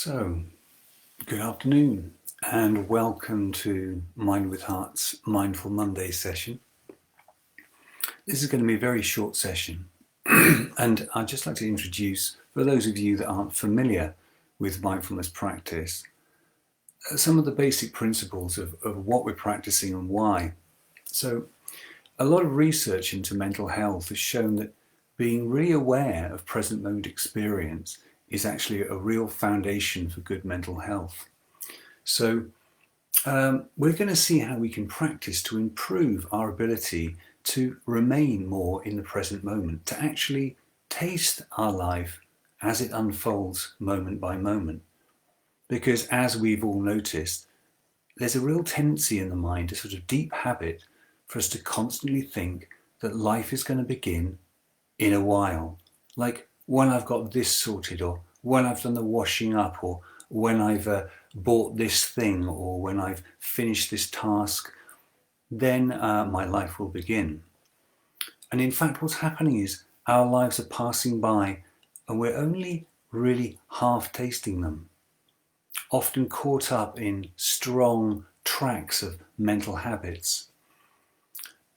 So, good afternoon and welcome to Mind with Heart's Mindful Monday session. This is going to be a very short session and I'd just like to introduce, for those of you that aren't familiar with mindfulness practice, some of the basic principles of what we're practicing and why. So, a lot of research into mental health has shown that being really aware of present moment experience is actually a real foundation for good mental health. So we're going to see how we can practice to improve our ability to remain more in the present moment, to actually taste our life as it unfolds moment by moment. Because as we've all noticed, there's a real tendency in the mind, a sort of deep habit for us to constantly think that life is going to begin in a while. Like when I've got this sorted, or when I've done the washing up, or when I've bought this thing, or when I've finished this task, then my life will begin. And in fact, what's happening is our lives are passing by and we're only really half tasting them, often caught up in strong tracks of mental habits.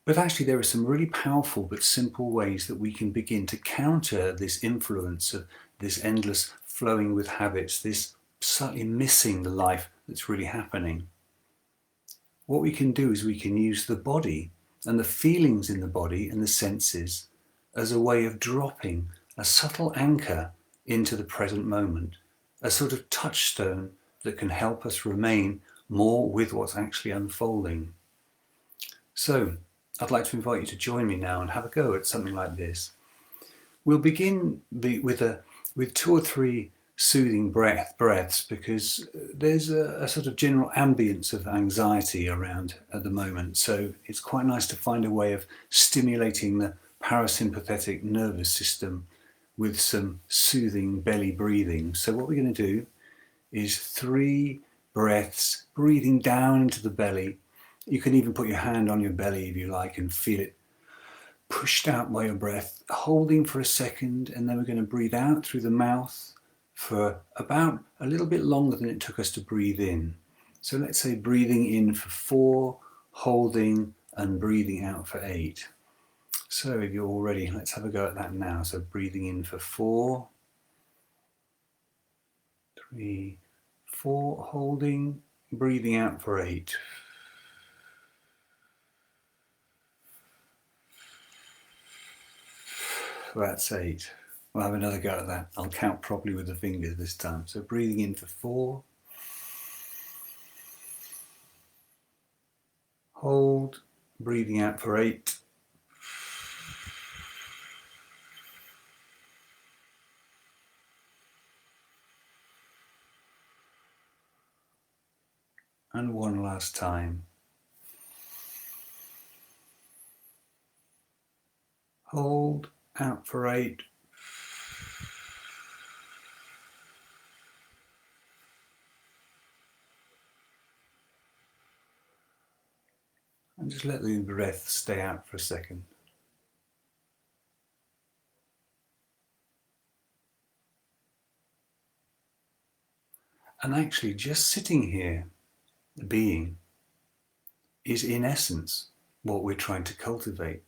But actually there are some really powerful but simple ways that we can begin to counter this influence of this endless flowing with habits, this slightly missing the life that's really happening. What we can do is we can use the body and the feelings in the body and the senses as a way of dropping a subtle anchor into the present moment, a sort of touchstone that can help us remain more with what's actually unfolding. So, I'd like to invite you to join me now and have a go at something like this. We'll begin with 2 or 3 soothing breaths because there's a sort of general ambience of anxiety around at the moment. So it's quite nice to find a way of stimulating the parasympathetic nervous system with some soothing belly breathing. So what we're going to do is 3 breaths, breathing down into the belly. You can even put your hand on your belly if you like and feel it pushed out by your breath, holding for a second, and then we're going to breathe out through the mouth for about a little bit longer than it took us to breathe in. So let's say breathing in for 4, holding and breathing out for 8. So if you're all ready, let's have a go at that now. So breathing in for 4, 3, 4, holding, breathing out for 8. That's 8. We'll have another go at that. I'll count properly with the fingers this time. So breathing in for 4. Hold, breathing out for 8. And one last time. Hold, out for 8. And just let the breath stay out for a second. And actually just sitting here, being, is in essence what we're trying to cultivate.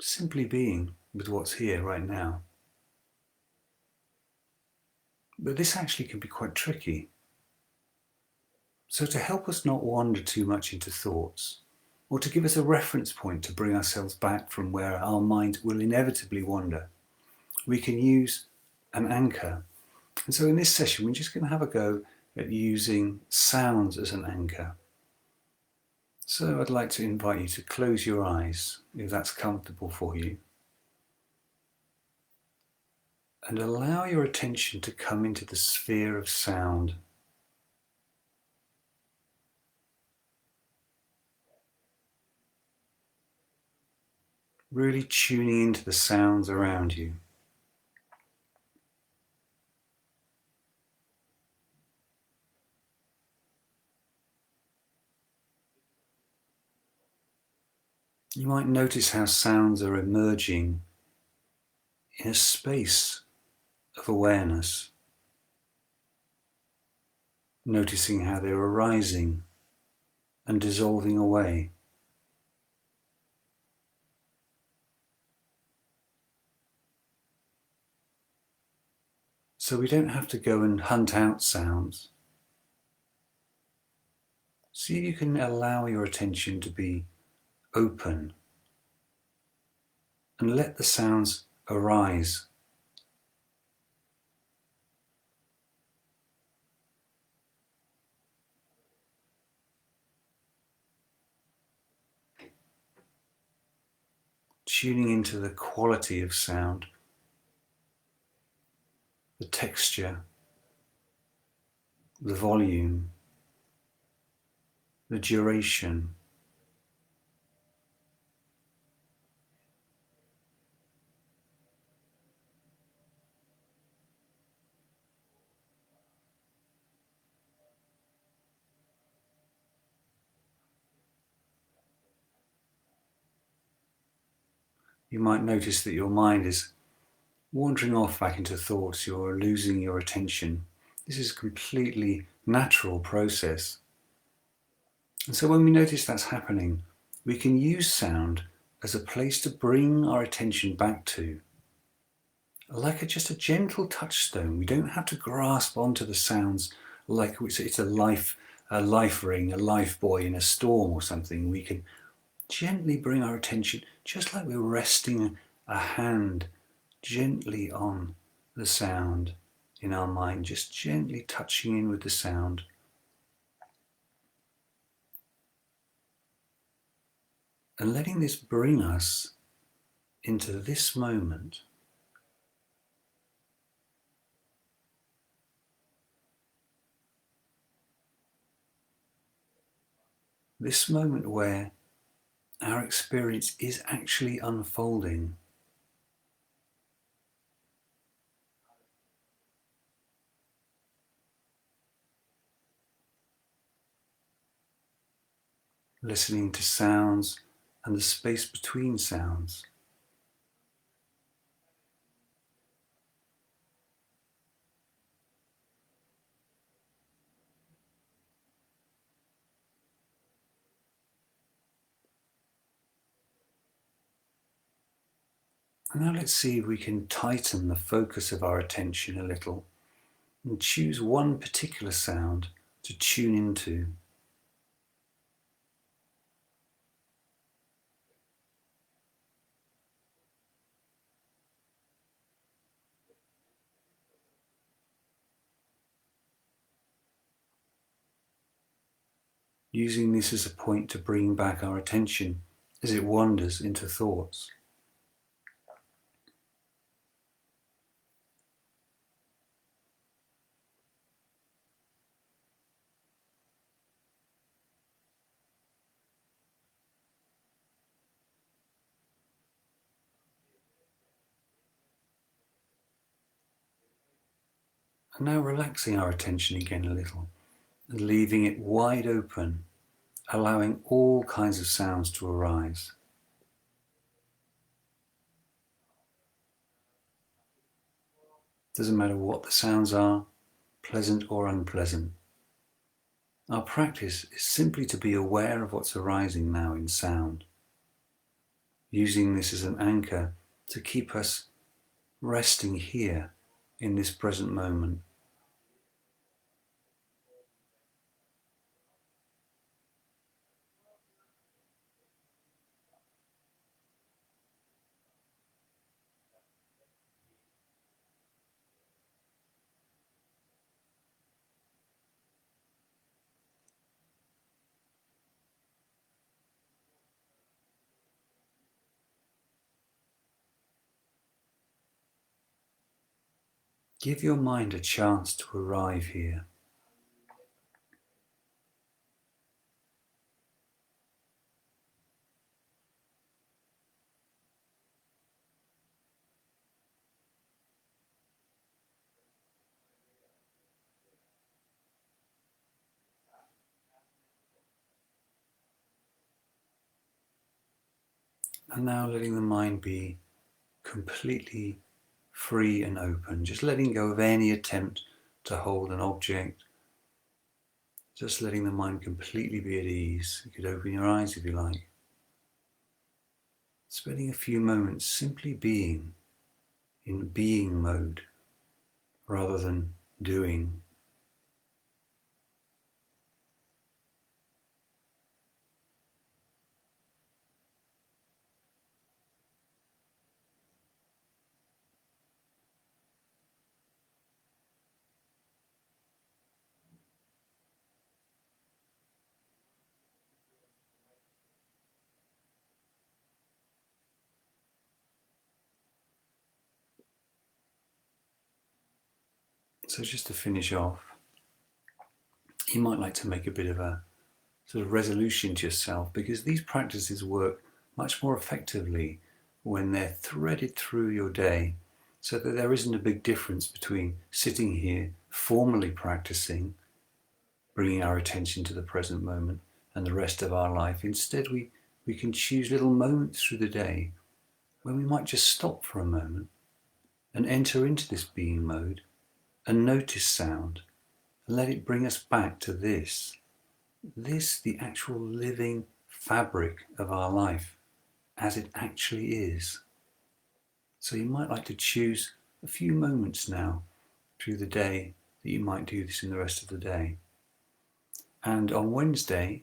Simply being with what's here right now. But this actually can be quite tricky. So to help us not wander too much into thoughts, or to give us a reference point to bring ourselves back from where our mind will inevitably wander, we can use an anchor. And so in this session, we're just going to have a go at using sounds as an anchor. So I'd like to invite you to close your eyes, if that's comfortable for you, and allow your attention to come into the sphere of sound. Really tuning into the sounds around you. You might notice how sounds are emerging in a space of awareness. noticing how they're arising and dissolving away. So we don't have to go and hunt out sounds. See if you can allow your attention to be open and let the sounds arise. Tuning into the quality of sound, the texture, the volume, the duration. You might notice that your mind is wandering off back into thoughts. You're losing your attention. This is a completely natural process. And so when we notice that's happening, we can use sound as a place to bring our attention back to. Like just a gentle touchstone. We don't have to grasp onto the sounds like it's a life ring, a life buoy in a storm or something. We can gently bring our attention, just like we're resting a hand gently on the sound in our mind, just gently touching in with the sound. And letting this bring us into this moment. This moment where our experience is actually unfolding. Listening to sounds and the space between sounds. And now let's see if we can tighten the focus of our attention a little and choose one particular sound to tune into. Using this as a point to bring back our attention as it wanders into thoughts. And now relaxing our attention again a little and leaving it wide open, allowing all kinds of sounds to arise. Doesn't matter what the sounds are, pleasant or unpleasant. Our practice is simply to be aware of what's arising now in sound, using this as an anchor to keep us resting here in this present moment. Give your mind a chance to arrive here. And now letting the mind be completely free and open, just letting go of any attempt to hold an object Just letting the mind completely be at ease. You could open your eyes if you like. Spending a few moments simply being, in being mode, rather than doing. So just to finish off, you might like to make a bit of a sort of resolution to yourself, because these practices work much more effectively when they're threaded through your day, so that there isn't a big difference between sitting here formally practicing, bringing our attention to the present moment, and the rest of our life. Instead, we can choose little moments through the day when we might just stop for a moment and enter into this being mode and notice sound and let it bring us back to this, the actual living fabric of our life as it actually is. So you might like to choose a few moments now through the day that you might do this in the rest of the day. And on Wednesday,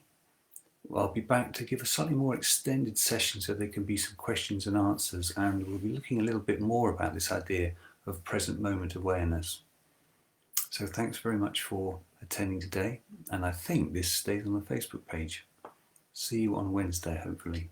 I'll be back to give a slightly more extended session so there can be some questions and answers, and we'll be looking a little bit more about this idea of present moment awareness. So thanks very much for attending today, and I think this stays on the Facebook page. See you on Wednesday, hopefully.